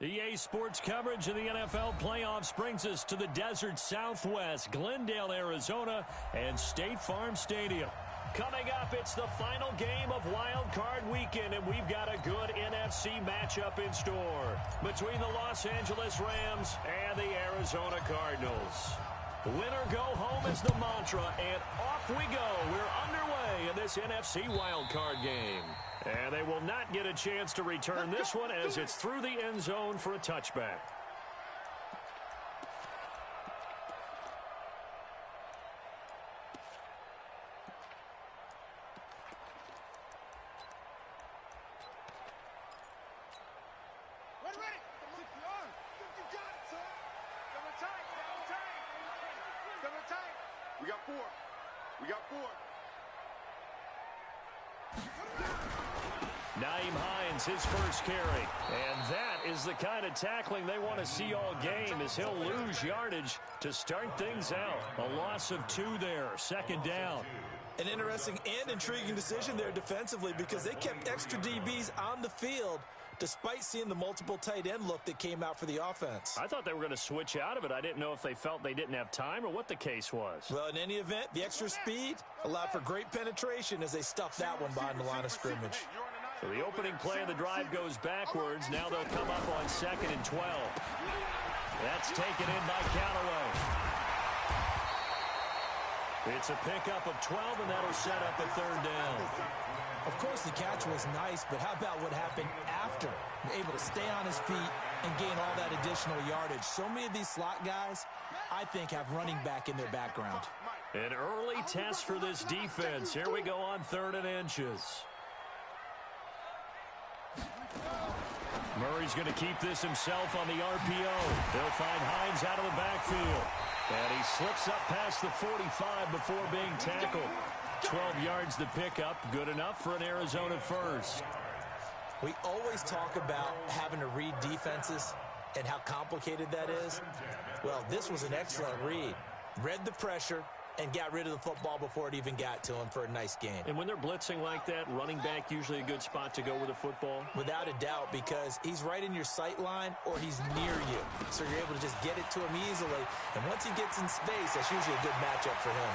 EA Sports coverage of the NFL playoffs brings us to the desert Southwest, Glendale, Arizona, and State Farm Stadium. Coming up, it's the final game of Wild Card Weekend, and we've got a good NFC matchup in store between the Los Angeles Rams and the Arizona Cardinals. Winner go home is the mantra, and off we go. We're underway in this NFC Wild Card game. And they will not get a chance to return this one as it's through the end zone for a touchback. His first carry. And that is the kind of tackling they want to see all game as he'll lose yardage to start things out. A loss of 2 there, second down. An interesting and intriguing decision there defensively because they kept extra DBs on the field despite seeing the multiple tight end look that came out for the offense. I thought they were going to switch out of it. I didn't know if they felt they didn't have time or what the case was. Well, in any event, the extra speed allowed for great penetration as they stuffed that one behind the line of scrimmage. So the opening play of the drive goes backwards. Now they'll come up on 2nd and 12. That's taken in by Callaway. It's a pickup of 12, and that'll set up a 3rd down. Of course, the catch was nice, but how about what happened after? Able to stay on his feet and gain all that additional yardage. So many of these slot guys, I think, have running back in their background. An early test for this defense. Here we go on 3rd and inches. Murray's going to keep this himself on the RPO. They'll find Hines out of the backfield. And he slips up past the 45 before being tackled. 12 yards to pick up. Good enough for an Arizona first. We always talk about having to read defenses and how complicated that is. Well, this was an excellent read. Read the pressure and got rid of the football before it even got to him for a nice game. And when they're blitzing like that, running back usually a good spot to go with the football? Without a doubt, because he's right in your sight line or he's near you. So you're able to just get it to him easily. And once he gets in space, that's usually a good matchup for him.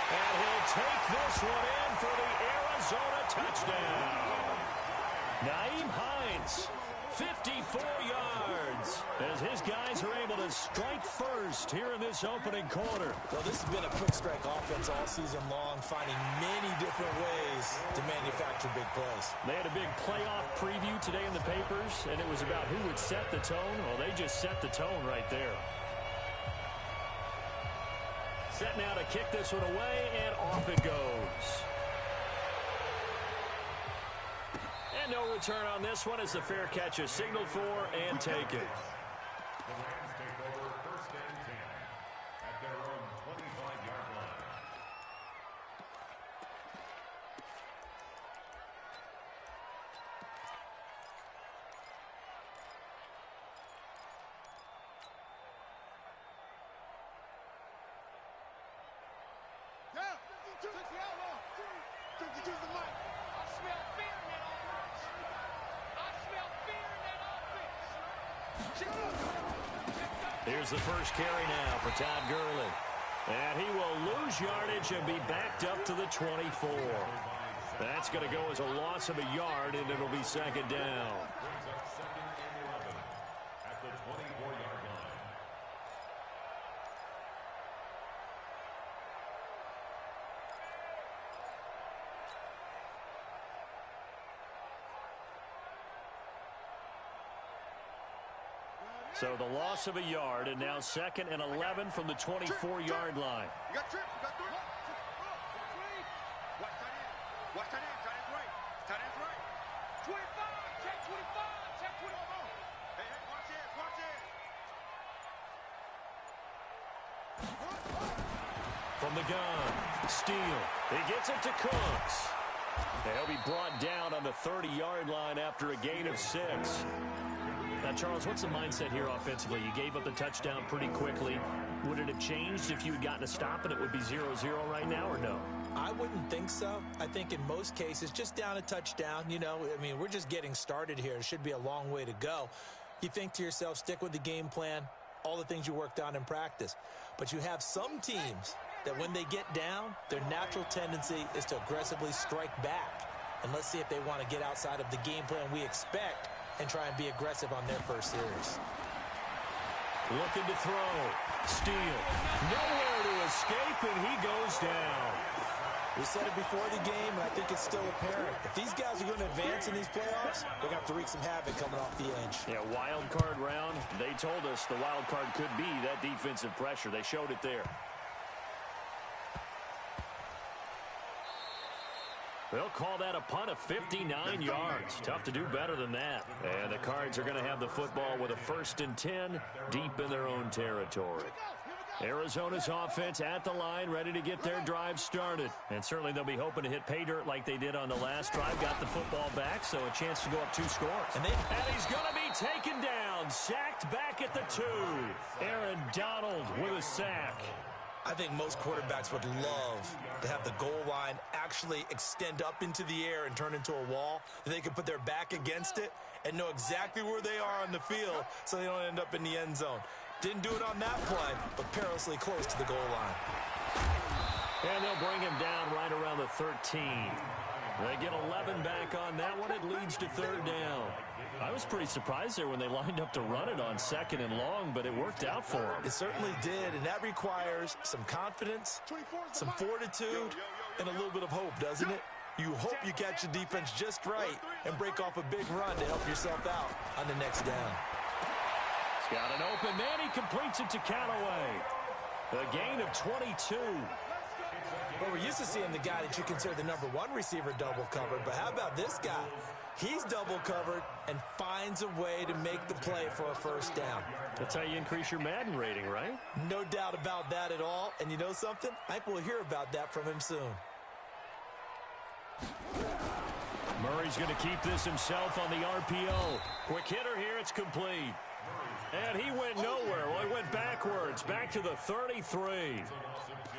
And he'll take this one in for the Arizona touchdown. Nyheim Hines, 54 yards, as his guys are able to strike first here in this opening quarter. Well, this has been a quick strike offense all season long, finding many different ways to manufacture big plays. They had a big playoff preview today in the papers, and it was about who would set the tone. Well, they just set the tone right there. Set now to kick this one away, and off it goes. And no return on this one as the fair catch is signaled for and taken. The Rams take over 1st and 10 at their own 25-yard line. Here's the first carry now for Todd Gurley. And he will lose yardage and be backed up to the 24. That's going to go as a loss of a yard, and it'll be 2nd down. Brings up 2nd and 11 at the 24-yard line. So the loss of a yard, and now 2nd and 11 from the 24-yard line. You got trip. You got three. Watch tight end. Watch tight end. Tight end's right. Tight end's right. 25. Check 25. Check 25. Hey, watch it. Watch it. From the gun, Steele. He gets it to Cooks. He'll be brought down on the 30-yard line after a gain of 6. Now, Charles, what's the mindset here offensively? You gave up the touchdown pretty quickly. Would it have changed if you had gotten a stop and it would be 0-0 right now, or no? I wouldn't think so. I think in most cases, just down a touchdown, you know, I mean, we're just getting started here. It should be a long way to go. You think to yourself, stick with the game plan, all the things you worked on in practice. But you have some teams that when they get down, their natural tendency is to aggressively strike back. And let's see if they want to get outside of the game plan we expect and try and be aggressive on their first series. Looking to throw. Steele. Nowhere to escape, and he goes down. We said it before the game, and I think it's still apparent. If these guys are going to advance in these playoffs, they're going to have to wreak some havoc coming off the edge. Yeah, wild card round. They told us the wild card could be that defensive pressure. They showed it there. They'll call that a punt of 59 yards. Tough to do better than that. And the Cards are going to have the football with a 1st and 10 deep in their own territory. Arizona's offense at the line, ready to get their drive started. And certainly they'll be hoping to hit pay dirt like they did on the last drive. Got the football back, so a chance to go up 2 scores. And he's going to be taken down, sacked back at the 2. Aaron Donald with a sack. I think most quarterbacks would love to have the goal line actually extend up into the air and turn into a wall. They can put their back against it and know exactly where they are on the field so they don't end up in the end zone. Didn't do it on that play, but perilously close to the goal line. And they'll bring him down right around the 13. They get 11 back on that one. It leads to 3rd down. I was pretty surprised there when they lined up to run it on 2nd and long, but it worked out for them. It certainly did, and that requires some confidence, some fortitude, and a little bit of hope, doesn't it? You hope you catch the defense just right and break off a big run to help yourself out on the next down. He's got an open man. He completes it to Callaway. A gain of 22. Well, we're used to seeing the guy that you consider the number 1 receiver double covered, but how about this guy? He's double covered and finds a way to make the play for a 1st down. That's how you increase your Madden rating, right? No doubt about that at all. And you know something? I think we'll hear about that from him soon. Murray's going to keep this himself on the RPO. Quick hitter here. It's complete. And he went nowhere. Well, he went backwards, back to the 33.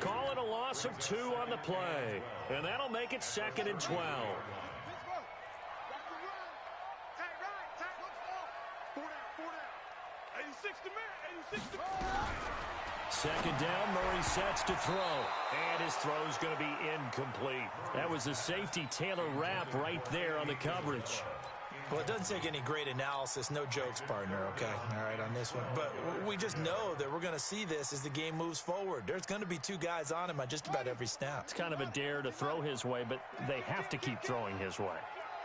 Call it a loss of 2 on the play. And that'll make it 2nd and 12. Second down, Murray sets to throw. And his throw's going to be incomplete. That was a safety Taylor Rapp right there on the coverage. Well, it doesn't take any great analysis. No jokes, partner, okay? All right, on this one. But we just know that we're going to see this as the game moves forward. There's going to be 2 guys on him on just about every snap. It's kind of a dare to throw his way, but they have to keep throwing his way.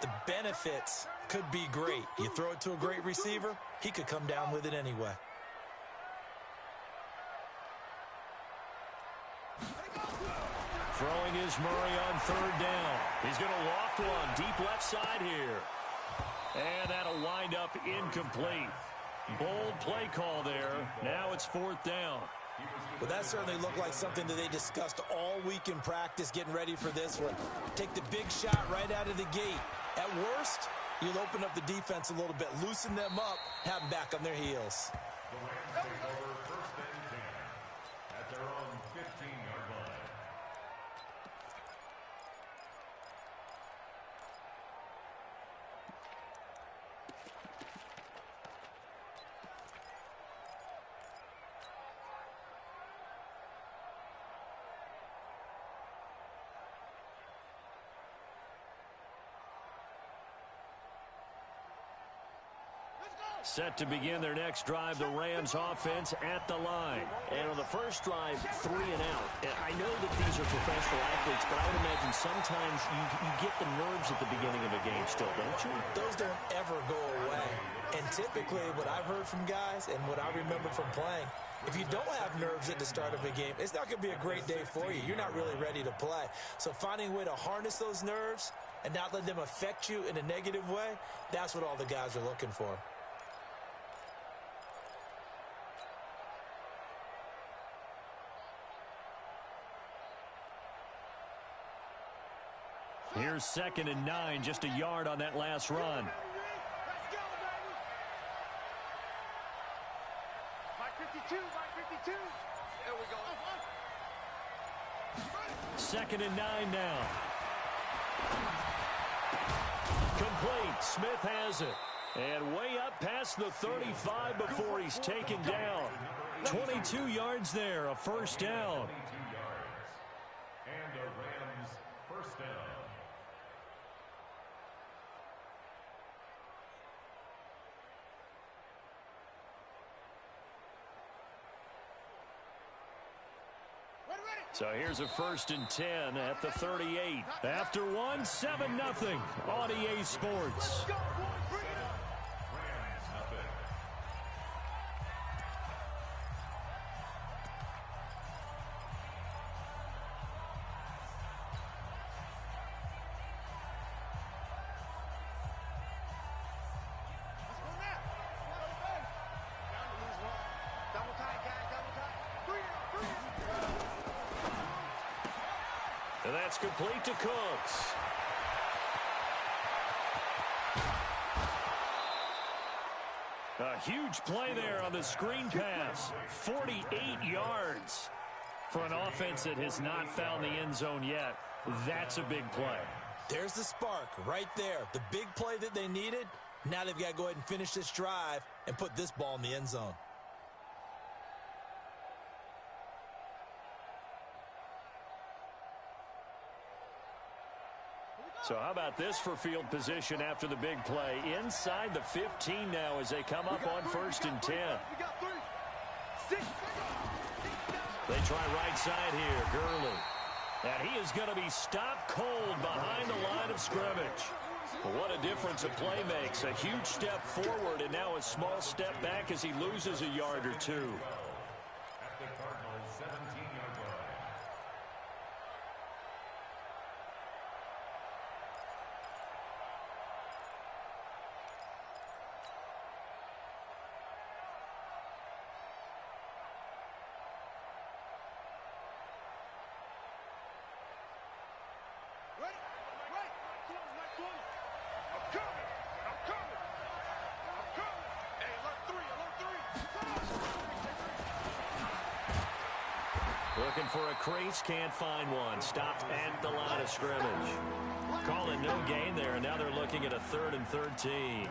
The benefits could be great. You throw it to a great receiver, he could come down with it anyway. Throwing is Murray on 3rd down. He's going to loft one deep left side here. And that'll wind up incomplete. Bold play call there. Now it's 4th down. Well, that certainly looked like something that they discussed all week in practice, getting ready for this one. Take the big shot right out of the gate. At worst, you'll open up the defense a little bit, loosen them up, have them back on their heels. The Rams take over 1st and 10 at their own 15-yard line. Set to begin their next drive, the Rams offense at the line. And on the first drive, 3 and out. And I know that these are professional athletes, but I would imagine sometimes you get the nerves at the beginning of a game still, don't you? Those don't ever go away. And typically what I've heard from guys and what I remember from playing, if you don't have nerves at the start of a game, it's not going to be a great day for you. You're not really ready to play. So finding a way to harness those nerves and not let them affect you in a negative way, that's what all the guys are looking for. Here's 2nd and 9, just a yard on that last run. Let's go, baby. Mike 52, Mike 52. There we go. 2nd and 9 now. Complete. Smith has it. And way up past the 35 before he's taken down. 22 yards there, a first down. And a Rams first down. So here's a 1st and 10 at the 38. After one, 7-0 on EA Sports. And that's complete to Cooks. A huge play there on the screen pass. 48 yards. For an offense that has not found the end zone yet, that's a big play. There's the spark right there. The big play that they needed. Now they've got to go ahead and finish this drive and put this ball in the end zone. So how about this for field position after the big play? Inside the 15 now as they come up on 1st and 10. They try right side here, Gurley. And he is going to be stopped cold behind the line of scrimmage. What a difference a play makes. A huge step forward and now a small step back as he loses a yard or two. At the Cardinals' 17-yard line. Looking for a crease, can't find one. Stopped at the line of scrimmage. Calling no gain there, and now they're looking at a 3rd and 13.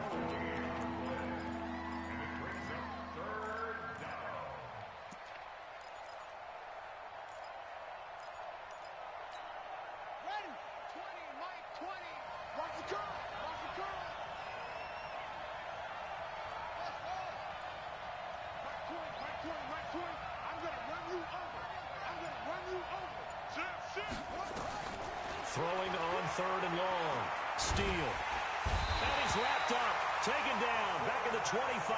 Throwing on 3rd and long. Steele. And he's wrapped up. Taken down. Back at the 25.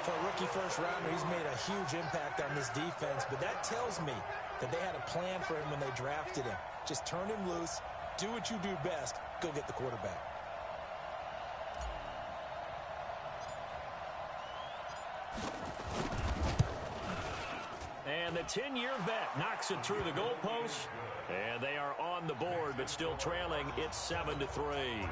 For a rookie first rounder, he's made a huge impact on this defense, but that tells me that they had a plan for him when they drafted him. Just turn him loose, do what you do best, go get the quarterback. And the 10-year vet knocks it through the goalpost. And they are on the board, but still trailing. It's 7-3.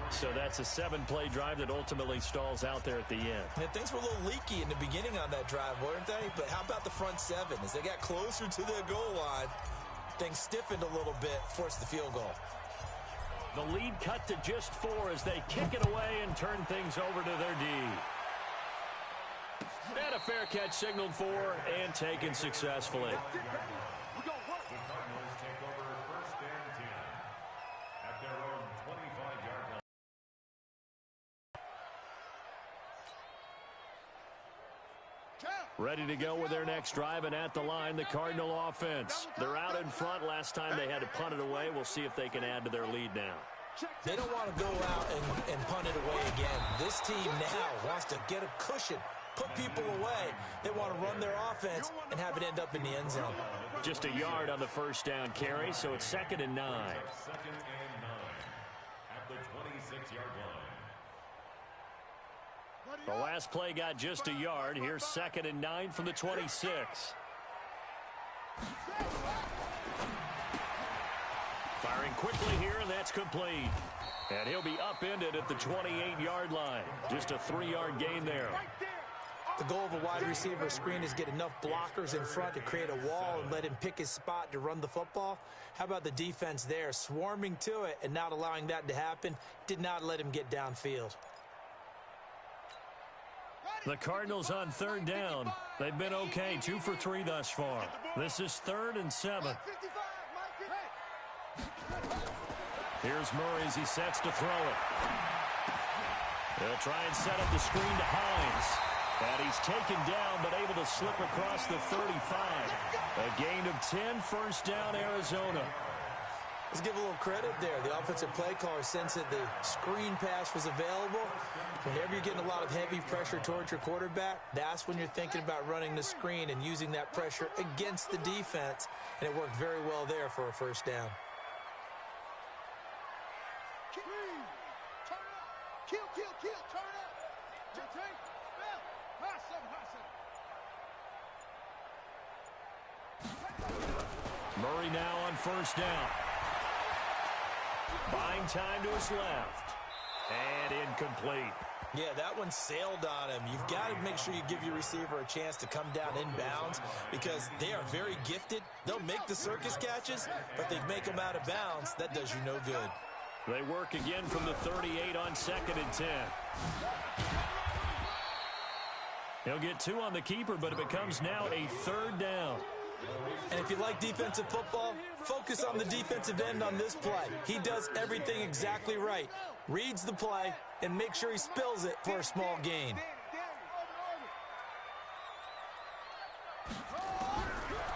So that's a 7-play drive that ultimately stalls out there at the end. And things were a little leaky in the beginning on that drive, weren't they? But how about the front 7? As they got closer to their goal line, things stiffened a little bit, forced the field goal. The lead cut to just 4 as they kick it away and turn things over to their D. And a fair catch signaled for and taken successfully. The Cardinals take over 1st and 10 at their own 25-yard line. Ready to go with their next drive, and at the line, the Cardinal offense. They're out in front. Last time they had to punt it away. We'll see if they can add to their lead now. They don't want to go out and punt it away again. This team now wants to get a cushion, put people away. They want to run their offense and have it end up in the end zone. Just a yard on the first down carry, so it's 2nd and 9. 2nd and 9 at the 26-yard line. The last play got just a yard. Here's 2nd and 9 from the 26. Firing quickly here, and that's complete. And he'll be upended at the 28-yard line. Just a 3-yard gain there. The goal of a wide receiver screen is get enough blockers in front to create a wall and let him pick his spot to run the football. How about the defense there, swarming to it and not allowing that to happen? Did not let him get downfield. The Cardinals on 3rd down. They've been okay, 2 for 3 thus far. This is 3rd and 7. Here's Murray as he sets to throw it. They'll try and set up the screen to Hines. And he's taken down, but able to slip across the 35. A gain of 10, first down, Arizona. Let's give a little credit there. The offensive play caller sensed that the screen pass was available. Whenever you're getting a lot of heavy pressure towards your quarterback, that's when you're thinking about running the screen and using that pressure against the defense. And it worked very well there for a first down. Turn up. Murray now on first down. Buying time to his left. And incomplete. Yeah, that one sailed on him. You've got to make sure you give your receiver a chance to come down inbounds because they are very gifted. They'll make the circus catches, but they make them out of bounds. That does you no good. They work again from the 38 on 2nd and 10. He'll get 2 on the keeper, but it becomes now a 3rd down. And if you like defensive football, focus on the defensive end on this play. He does everything exactly right. Reads the play and makes sure he spills it for a small gain.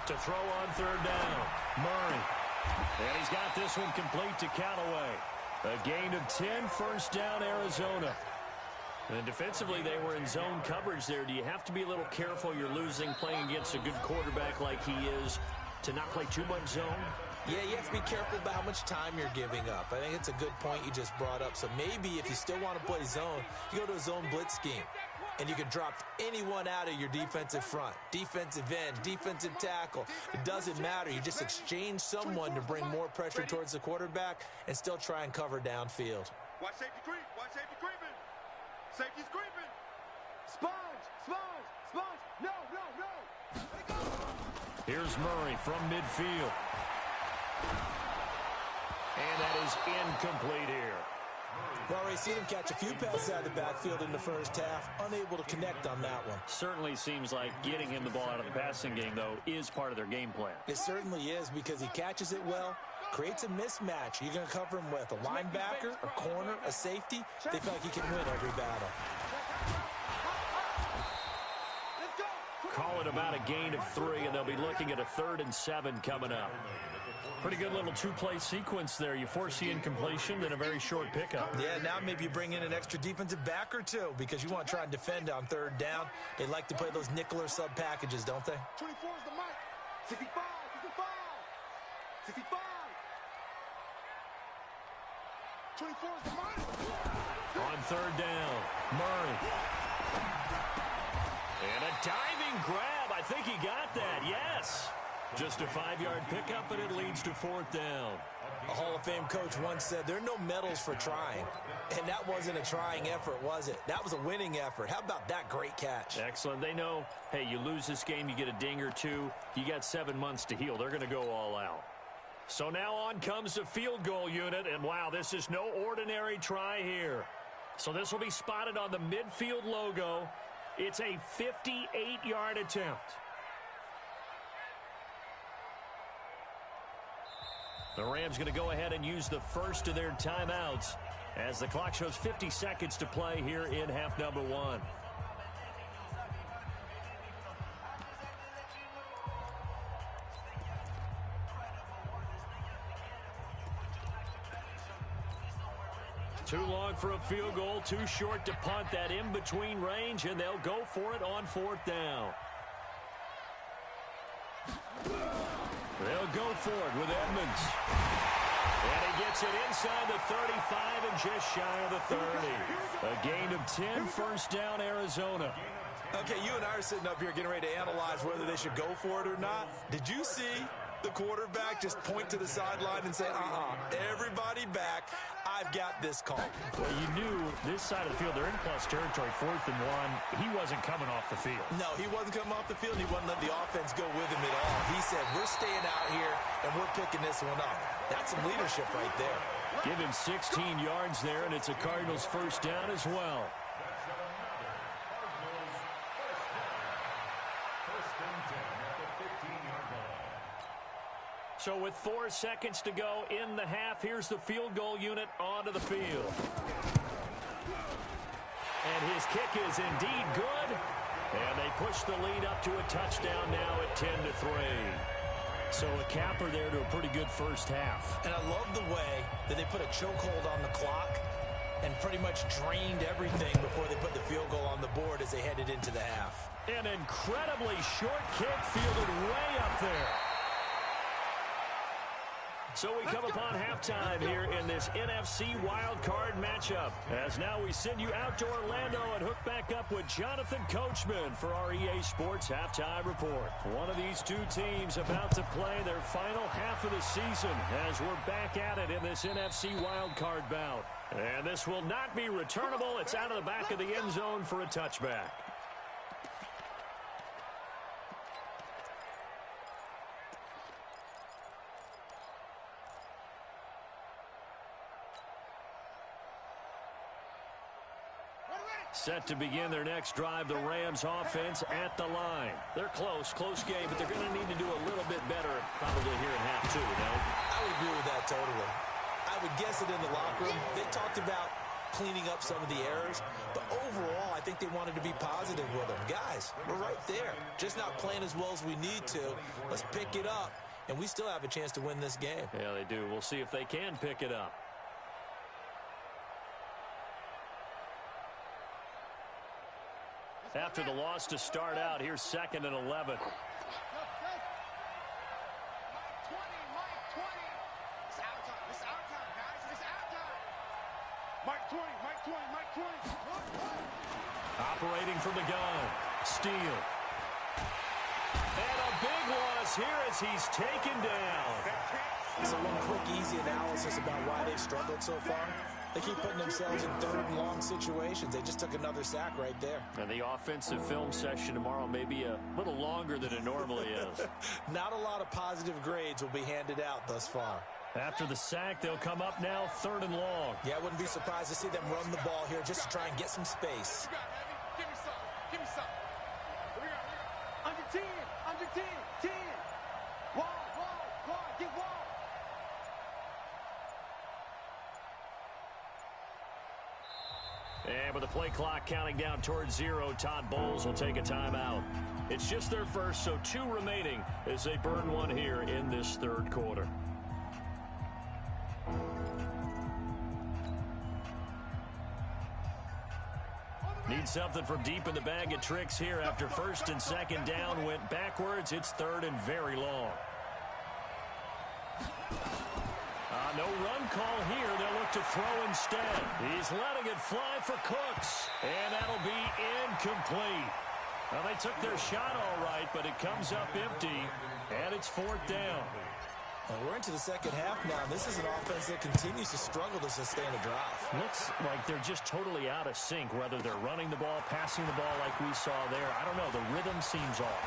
To throw on 3rd down, Murray. And he's got this one complete to Callaway. A gain of 10, first down, Arizona. And defensively, they were in zone coverage there. Do you have to be a little careful you're losing playing against a good quarterback like he is to not play too much zone? Yeah, you have to be careful about how much time you're giving up. I think it's a good point you just brought up. So maybe if you still want to play zone, you go to a zone blitz scheme. And you can drop anyone out of your defensive front. Defensive end, defensive tackle. It doesn't matter. You just exchange someone to bring more pressure towards the quarterback and still try and cover downfield. Watch safety creep. Watch safety creeping. Safety's creeping. Sponge. No. Here's Murray from midfield. And that is incomplete here. We've already seen him catch a few passes out of the backfield in the first half, unable to connect on that one. Certainly seems like getting him the ball out of the passing game, though, is part of their game plan. It certainly is because he catches it well, creates a mismatch. You're going to cover him with a linebacker, a corner, a safety. They feel like he can win every battle. Call it about a gain of 3, and they'll be looking at a 3rd and 7 coming up. Pretty good little 2-play sequence there. You force the incompletion, then a very short pickup. Yeah, now maybe you bring in an extra defensive back or two because you want to try and defend on 3rd down. They like to play those nickel or sub packages, don't they? 24 is the mic. 65. 24 is the mic. On 3rd down, Murray. And a diving grab. I think he got that, yes. Just a 5-yard pickup, and it leads to 4th down. A Hall of Fame coach once said, there are no medals for trying. And that wasn't a trying effort, was it? That was a winning effort. How about that great catch? Excellent. They know, hey, you lose this game, you get a ding or 2. You got 7 months to heal. They're going to go all out. So now on comes the field goal unit, and wow, this is no ordinary try here. So this will be spotted on the midfield logo. It's a 58-yard attempt. The Rams going to go ahead and use the first of their timeouts as the clock shows 50 seconds to play here in half number 1. Too long for a field goal, too short to punt. That in-between range, and they'll go for it on 4th down. They'll go for it with Edmonds. And he gets it inside the 35 and just shy of the 30. A gain of 10, first down, Arizona. Okay, you and I are sitting up here getting ready to analyze whether they should go for it or not. Did you see the quarterback just point to the sideline and say, everybody back. I've got this call. Well, you knew this side of the field, they're in plus territory, 4th and 1. He wasn't coming off the field. No, he wasn't coming off the field. He wasn't letting the offense go with him at all. He said, we're staying out here, and we're picking this one up. That's some leadership right there. Give him 16 yards there, and it's a Cardinals first down as well. So with 4 seconds to go in the half, here's the field goal unit onto the field. And his kick is indeed good. And they push the lead up to a touchdown now at 10-3. So a capper there to a pretty good first half. And I love the way that they put a chokehold on the clock and pretty much drained everything before they put the field goal on the board as they headed into the half. An incredibly short kick fielded way up there. So we come upon halftime here in this NFC wildcard matchup. As now we send you out to Orlando and hook back up with Jonathan Coachman for our EA Sports Halftime Report. One of these two teams about to play their final half of the season as we're back at it in this NFC wildcard bout. And this will not be returnable. It's out of the back of the end zone for a touchback. Set to begin their next drive, the Rams offense at the line. They're close game, but they're going to need to do a little bit better probably here in half two, no? I would agree with that totally. I would guess it in the locker room. They talked about cleaning up some of the errors, but overall, I think they wanted to be positive with them. Guys, we're right there. Just not playing as well as we need to. Let's pick it up, and we still have a chance to win this game. Yeah, they do. We'll see if they can pick it up. After the loss to start out, here's 2nd and 11. Mike 20, Mike 20. It's our time. It's our time, guys. It's our time. Mike 20, Mike 20, Mike 20. Operating from the gun. Steele. And a big loss here as he's taken down. So one quick, easy analysis about why they've struggled so far. They keep putting themselves in 3rd and long situations. They just took another sack right there. And the offensive film session tomorrow may be a little longer than it normally is. Not a lot of positive grades will be handed out thus far. After the sack, they'll come up now 3rd and long. Yeah, I wouldn't be surprised to see them run the ball here just to try and get some space. Give me some. Give me some. Here we go. Under 10. Under 10. 10. Wall. Get wall. And with the play clock counting down towards 0, Todd Bowles will take a timeout. It's just their first, so 2 remaining as they burn one here in this 3rd quarter. Need something from deep in the bag of tricks here after 1st and 2nd down went backwards. It's 3rd and very long. No run call here. They'll look to throw instead. He's letting it fly for Cooks. And that'll be incomplete. Well, they took their shot all right, but it comes up empty. And it's 4th down. Well, we're into the 2nd half now. This is an offense that continues to struggle to sustain a drive. Looks like they're just totally out of sync, whether they're running the ball, passing the ball like we saw there. I don't know. The rhythm seems off.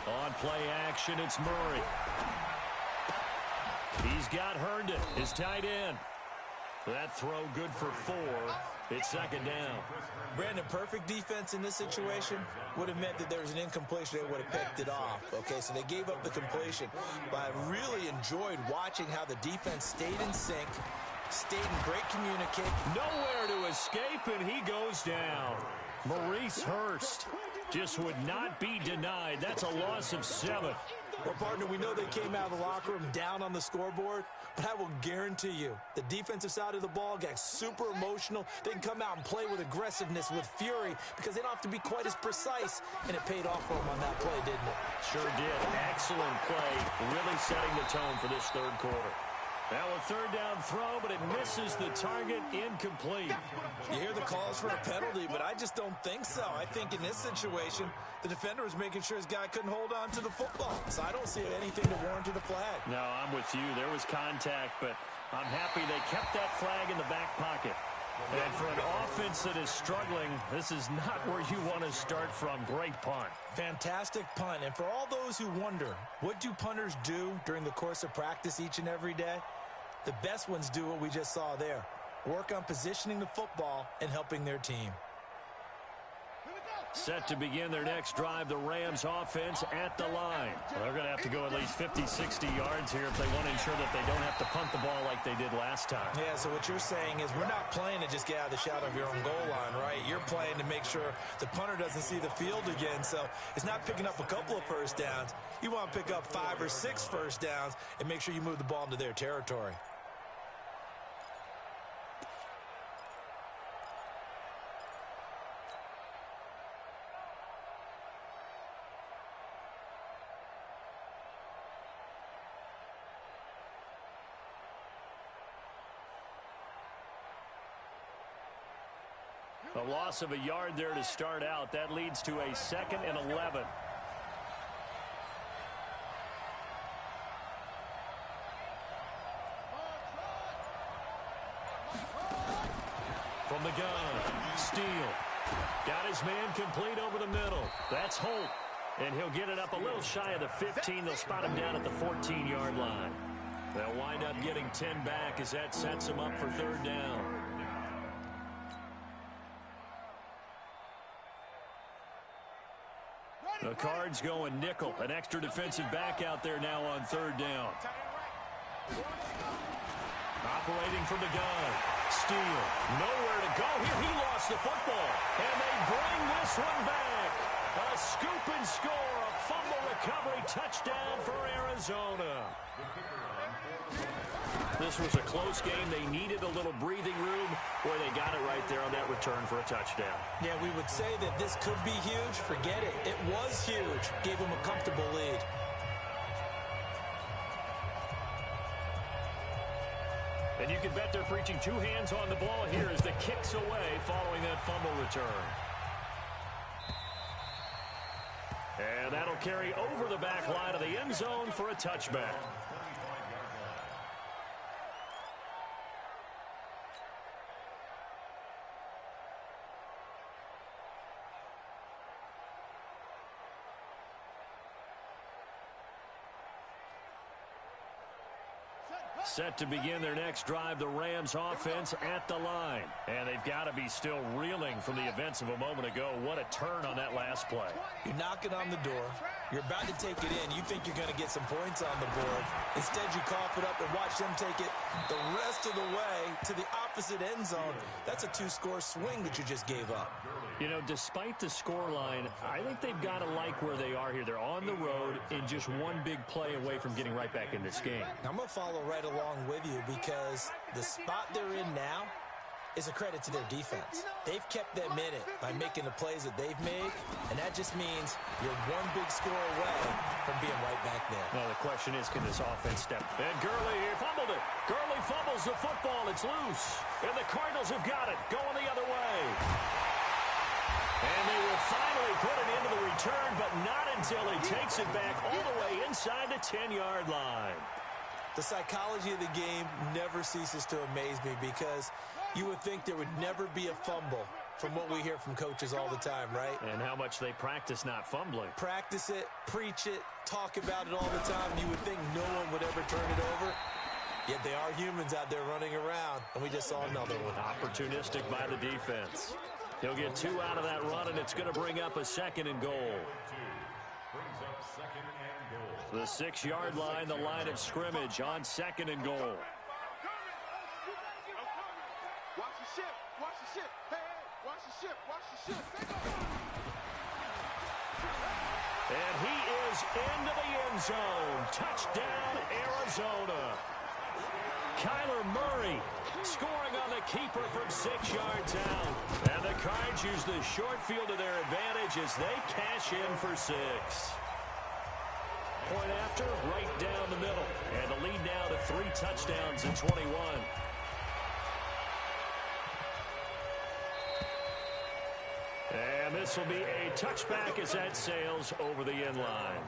On play action, it's Murray. He's got Herndon, his tight end. That throw good for 4. It's 2nd down. Brandon, perfect defense in this situation would have meant that there was an incompletion. They would have picked it off. Okay, so they gave up the completion. But I really enjoyed watching how the defense stayed in sync, stayed in great communication. Nowhere to escape, and he goes down. Maurice Hurst just would not be denied. That's a loss of 7. Well, partner, we know they came out of the locker room down on the scoreboard, but I will guarantee you the defensive side of the ball got super emotional. They can come out and play with aggressiveness, with fury, because they don't have to be quite as precise, and it paid off for them on that play, didn't it? Sure did. Excellent play. Really really setting the tone for this third quarter. Now a third down throw, but it misses the target, incomplete. You hear the calls for a penalty, but I just don't think so. I think in this situation, the defender was making sure his guy couldn't hold on to the football. So I don't see anything to warrant a flag. No, I'm with you. There was contact, but I'm happy they kept that flag in the back pocket. And for an offense that is struggling, this is not where you want to start from. Great punt. Fantastic punt. And for all those who wonder, what do punters do during the course of practice each and every day? The best ones do what we just saw there. Work on positioning the football and helping their team. Set to begin their next drive, the Rams offense at the line. Well, they're going to have to go at least 50, 60 yards here if they want to ensure that they don't have to punt the ball like they did last time. Yeah, so what you're saying is we're not playing to just get out of the shadow of your own goal line, right? You're playing to make sure the punter doesn't see the field again. So it's not picking up a couple of first downs. You want to pick up 5 or 6 first downs and make sure you move the ball into their territory. A loss of a yard there to start out. That leads to a 2nd and 11. From the gun, Steele. Got his man complete over the middle. That's Holt. And he'll get it up a little shy of the 15. They'll spot him down at the 14-yard line. They'll wind up getting 10 back as that sets them up for third down. The Cards going nickel. An extra defensive back out there now on third down. Operating from the gun. Steele. Nowhere to go here. He lost the football. And they bring this one back. A scoop and score. A fumble recovery touchdown for Arizona. This was a close game. They needed a little breathing room. Boy, they got it right there on that return for a touchdown. Yeah, we would say that this could be huge. Forget it. It was huge. Gave them a comfortable lead. And you can bet they're preaching 2 hands on the ball here as the kick's away following that fumble return. And that'll carry over the back line of the end zone for a touchback. Set to begin their next drive, the Rams offense at the line. And they've got to be still reeling from the events of a moment ago. What a turn on that last play. You're knocking on the door. You're about to take it in. You think you're going to get some points on the board. Instead, you cough it up and watch them take it the rest of the way to the opposite end zone. That's a 2-score swing that you just gave up. You know, despite the scoreline, I think they've got to like where they are here. They're on the road and just one big play away from getting right back in this game. I'm going to follow right along with you because the spot they're in now is a credit to their defense. They've kept them in it by making the plays that they've made, and that just means you're one big score away from being right back there. Now, the question is, can this offense step? And Gurley fumbled it. Gurley fumbles the football. It's loose. And the Cardinals have got it. Going the other way. And they will finally put it into the return, but not until he takes it back all the way inside the 10-yard line. The psychology of the game never ceases to amaze me because you would think there would never be a fumble from what we hear from coaches all the time, right? And how much they practice not fumbling. Practice it, preach it, talk about it all the time. You would think no one would ever turn it over. Yet they are humans out there running around, and we just saw another one. Opportunistic by the defense. He'll get 2 out of that run, and it's going to bring up a 2nd and goal. The 6-yard line, the line of scrimmage on 2nd and goal. Watch the ship. Watch the ship. Hey, watch the ship. Watch the ship. And he is into the end zone. Touchdown, Arizona. Kyler Murray scoring on the keeper from 6 yards out. And the Cards use the short field to their advantage as they cash in for 6. Point after, right down the middle. 3 touchdowns in 21. And this will be a touchback as that sails over the end line.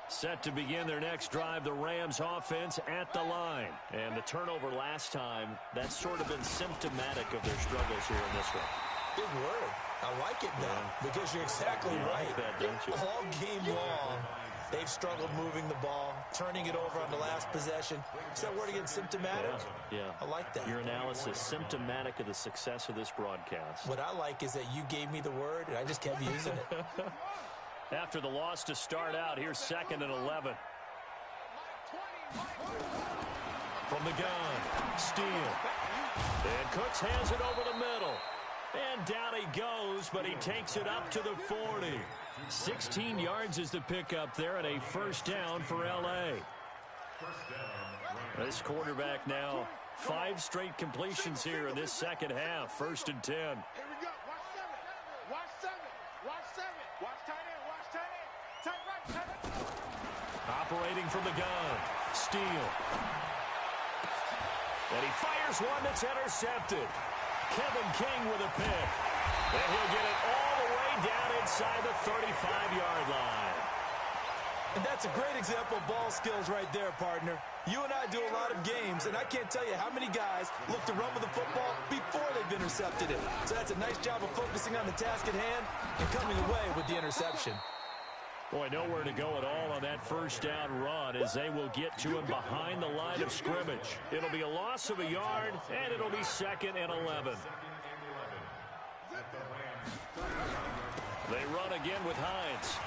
Set to begin their next drive, the Rams offense at the line. And the turnover last time, that's sort of been symptomatic of their struggles here in this one. Big word. I like it now because you're exactly right. Like that, don't you? All game long, they've struggled moving the ball, turning it over on the last possession. Is that word again, symptomatic? Yeah. I like that. Your analysis, symptomatic of the success of this broadcast. What I like is that you gave me the word, and I just kept using it. After the loss to start out, here's 2nd and 11. From the gun, Steele. And Cooks hands it over the middle. And down he goes, but he takes it up to the 40. 16 yards is the pickup there, and a first down for L.A. This quarterback now, 5 straight completions here in this second half. 1st and 10. Here we go. Watch 7. Watch 7. Watch tight end. Watch tight end. Tight right. Tight end. Operating from the gun, Steele. And he fires one that's intercepted. Kevin King with a pick. And he'll get it all the way down inside the 35-yard line. And that's a great example of ball skills right there, partner. You and I do a lot of games, and I can't tell you how many guys look to run with the football before they've intercepted it. So that's a nice job of focusing on the task at hand and coming away with the interception. Boy, nowhere to go at all on that first down run as they will get to him behind the line of scrimmage. It'll be a loss of a yard, and it'll be 2nd and 11. They run again with Hines.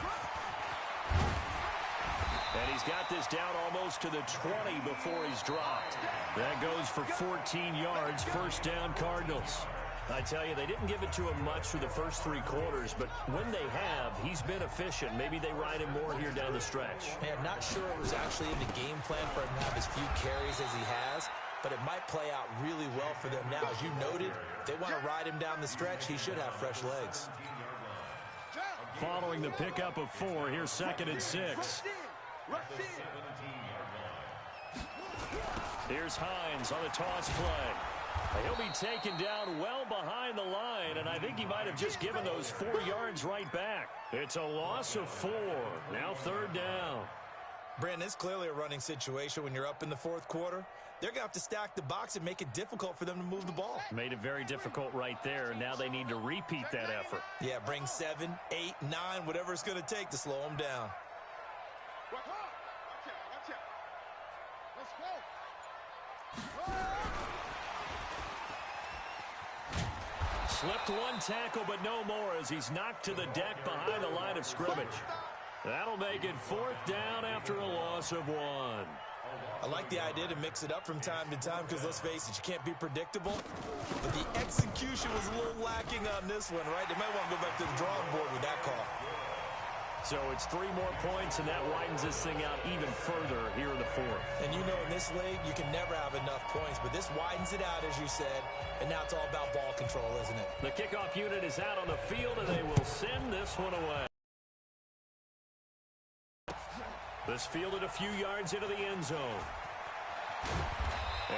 And he's got this down almost to the 20 before he's dropped. That goes for 14 yards, first down Cardinals. I tell you, they didn't give it to him much for the first 3 quarters, but when they have, he's been efficient. Maybe they ride him more here down the stretch. Hey, I'm not sure it was actually in the game plan for him to have as few carries as he has, but it might play out really well for them now. As you noted, if they want to ride him down the stretch, he should have fresh legs. Following the pickup of 4, here's 2nd and 6. Here's Hines on a toss play. He'll be taken down well behind the line, and I think he might have just given those 4 yards right back. It's a loss of 4. Now 3rd down. Brandon, it's clearly a running situation when you're up in the 4th quarter. They're going to have to stack the box and make it difficult for them to move the ball. Made it very difficult right there. Now they need to repeat that effort. Yeah, bring 7, 8, 9, whatever it's going to take to slow them down. Watch out. Let's go. Slipped 1 tackle, but no more as he's knocked to the deck behind the line of scrimmage. That'll make it 4th down after a loss of 1. I like the idea to mix it up from time to time because, let's face it, you can't be predictable. But the execution was a little lacking on this one, right? They might want to go back to the drawing board with that call. So it's 3 more points, and that widens this thing out even further here in the 4th. And you know in this league, you can never have enough points, but this widens it out, as you said, and now it's all about ball control, isn't it? The kickoff unit is out on the field, and they will send this one away. This fielded a few yards into the end zone.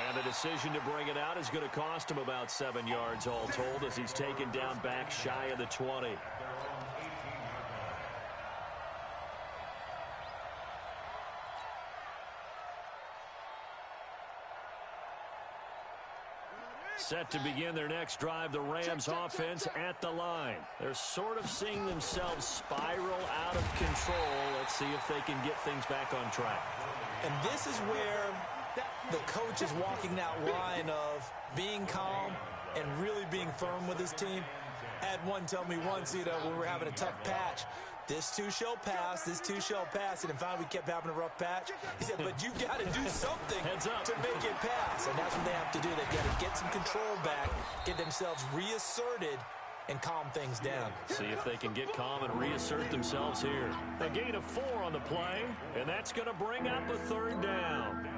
And the decision to bring it out is going to cost him about 7 yards all told as he's taken down back shy of the 20. Set to begin their next drive, the Rams offense at the line. They're sort of seeing themselves spiral out of control. Let's see if they can get things back on track. And this is where the coach is walking that line of being calm and really being firm with his team. I had one tell me once, when we were having a tough patch, this too shall pass, this too shall pass. And finally, we kept having a rough patch. He said, but you got to do something to make it pass. And that's what they have to do. They've got to get some control back, get themselves reasserted, and calm things down. See if they can get calm and reassert themselves here. A gain of 4 on the play, and that's going to bring up a 3rd down.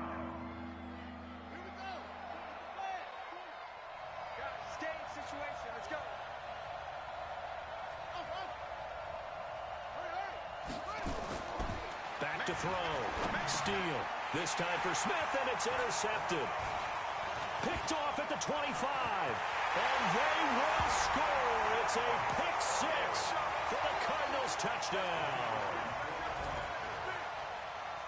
to throw. Steal. This time for Smith, and it's intercepted. Picked off at the 25. And they will score. It's a pick six for the Cardinals touchdown.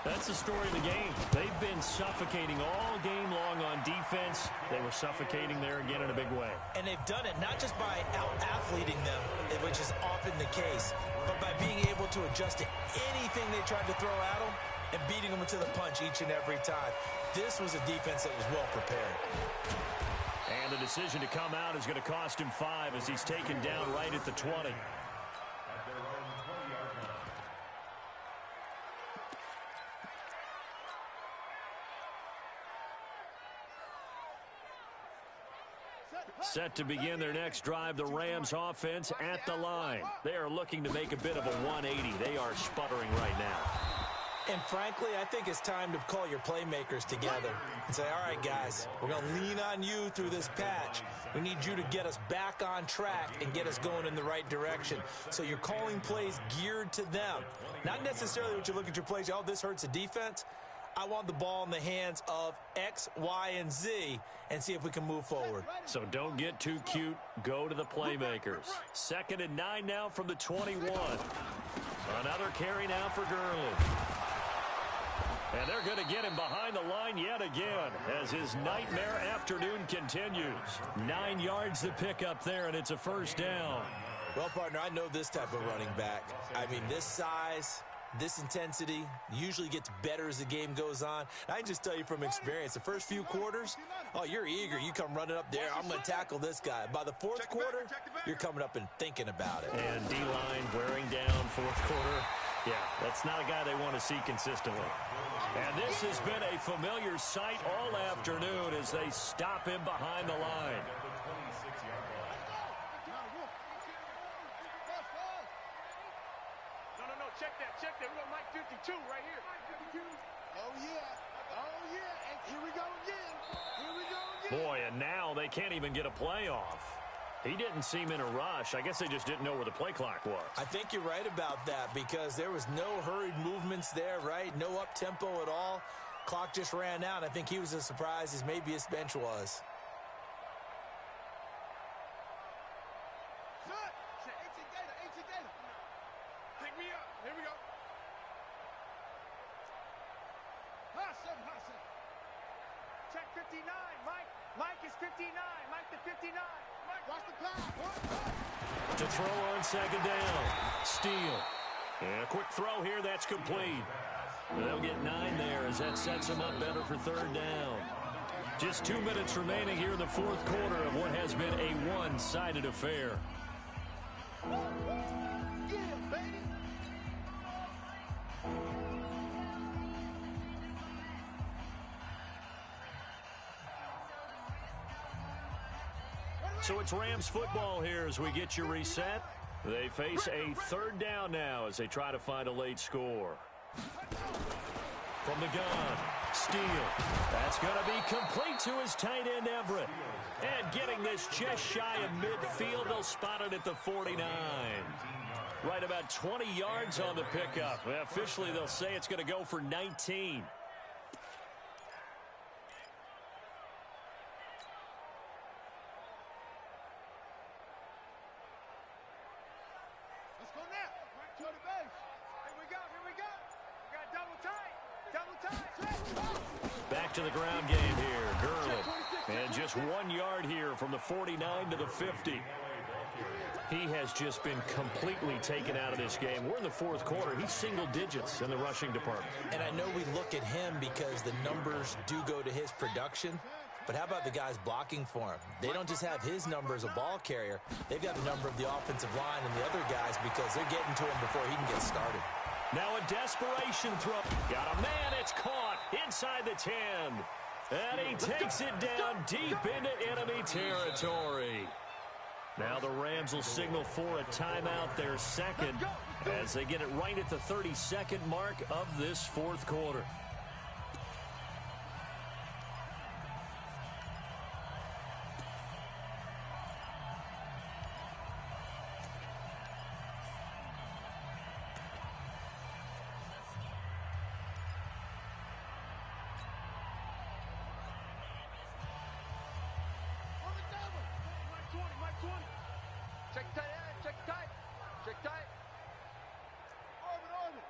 That's the story of the game. They've been suffocating all game long on defense. They were suffocating there again in a big way. And they've done it not just by out-athleting them, which is often the case, but by being able to adjust to anything they tried to throw at them and beating them to the punch each and every time. This was a defense that was well prepared. And the decision to come out is going to cost him 5 as he's taken down right at the 20. Set to begin their next drive, the Rams offense at the line. They are looking to make a bit of a 180. They are sputtering right now. And frankly, I think it's time to call your playmakers together and say, all right, guys, we're going to lean on you through this patch. We need you to get us back on track and get us going in the right direction. So you're calling plays geared to them. Not necessarily what you look at your plays, oh, this hurts the defense. I want the ball in the hands of X, Y, and Z and see if we can move forward. So don't get too cute. Go to the playmakers. 2nd and 9 now from the 21. Another carry now for Gurley. And they're going to get him behind the line yet again as his nightmare afternoon continues. 9 yards to pick up there, and it's a first down. Well, partner, I know this type of running back. I mean, this size, this intensity usually gets better as the game goes on. I can just tell you from experience, the first few quarters, oh, you're eager. You come running up there, I'm going to tackle this guy. By the fourth quarter, you're coming up and thinking about it. And D-line wearing down fourth quarter. Yeah, that's not a guy they want to see consistently. And this has been a familiar sight all afternoon as they stop him behind the line. No, check that. We got Mike 52 right here. Oh, yeah. And here we go again. Boy, and now they can't even get a playoff. He didn't seem in a rush. I guess they just didn't know where the play clock was. I think you're right about that because there was no hurried movements there, right? No up-tempo at all. Clock just ran out. I think he was as surprised as maybe his bench was. Pick me up. Here we go. Check 59. Mike is 59. Mike the 59. Watch the pass. To throw on 2nd down. Steal. And a quick throw here. That's complete. They'll get 9 there as that sets them up better for 3rd down. Just 2 minutes remaining here in the 4th quarter of what has been a one-sided affair. So it's Rams football here as we get you reset. They face a 3rd down now as they try to find a late score. From the gun, Steele. That's going to be complete to his tight end, Everett. And getting this just shy of midfield, they'll spot it at the 49. Right about 20 yards on the pickup. Officially, they'll say it's going to go for 19. Back to the ground game here. Gurley. And just 1 yard here from the 49 to the 50. He has just been completely taken out of this game. We're in the 4th quarter. He's single digits in the rushing department. And I know we look at him because the numbers do go to his production. But how about the guys blocking for him? They don't just have his number as a ball carrier. They've got the number of the offensive line and the other guys because they're getting to him before he can get started. Now a desperation throw. Got a man. It's caught inside the 10. And he takes it down deep into enemy territory. Now the Rams will signal for a timeout, their second, as they get it right at the 32nd mark of this 4th quarter. Check tight end. Check tight. Check tight. Orbit.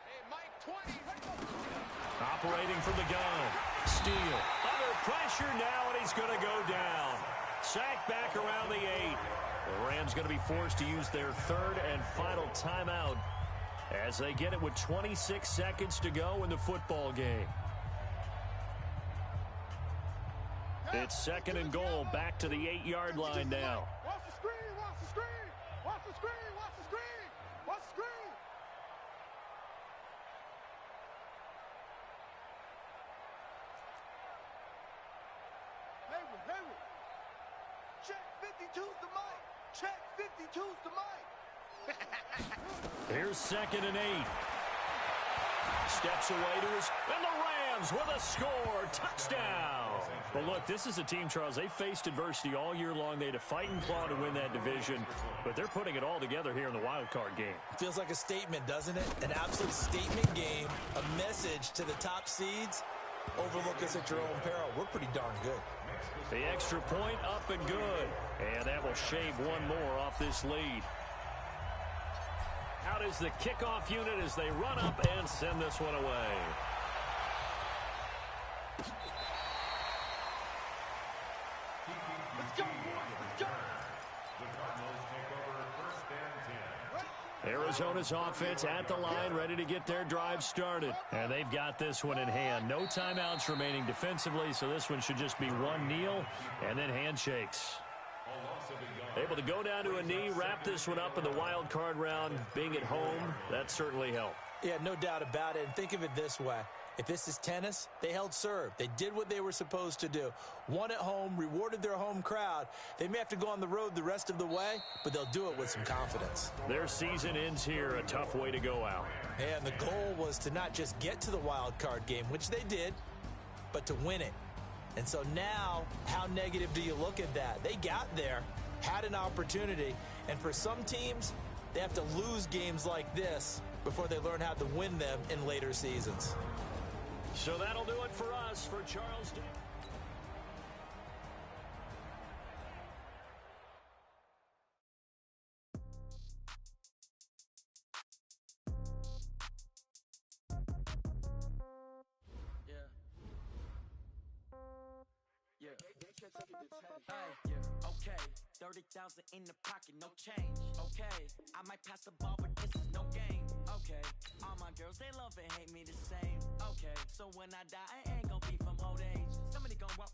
Hey, Mike, 20. Operating from the gun. Steele. Under pressure now, and he's going to go down. Sacked back around the 8. The Rams going to be forced to use their third and final timeout as they get it with 26 seconds to go in the football game. It's 2nd and goal, back to the 8-yard line now. Watch the screen. Watch the screen. Watch the screen. Watch the screen. Watch the screen. Hayward. Check 52's the mic. Check 52's the mic. Here's 2nd and 8. Steps away to his, and the Rams with a score. Touchdown. But look, this is a team, Charles, they faced adversity all year long. They had to fight and claw to win that division, but they're putting it all together here in the wild card game. Feels like a statement, doesn't it? An absolute statement game, a message to the top seeds. Overlook us at your own peril. We're pretty darn good. The extra point up and good, and that will shave one more off this lead. Out is the kickoff unit as they run up and send this one away. Let's go. Arizona's offense at the line, ready to get their drive started. And they've got this one in hand. No timeouts remaining defensively, so this one should just be one kneel and then handshakes. Able to go down to a knee, wrap this one up in the wild card round. Being at home, that certainly helped. Yeah, no doubt about it. And think of it this way. If this is tennis, they held serve. They did what they were supposed to do. Won at home, rewarded their home crowd. They may have to go on the road the rest of the way, but they'll do it with some confidence. Their season ends here, a tough way to go out. And the goal was to not just get to the wild card game, which they did, but to win it. And so now, how negative do you look at that? They got there, had an opportunity, and for some teams, they have to lose games like this before they learn how to win them in later seasons. So that'll do it for us. For Charles Davis. Okay, 30,000 in the pocket, no change. Okay, I might pass the ball, but this is no game. Okay, all my girls, they love and hate me the same. Okay, so when I die, I ain't gonna be from old age. Somebody gonna walk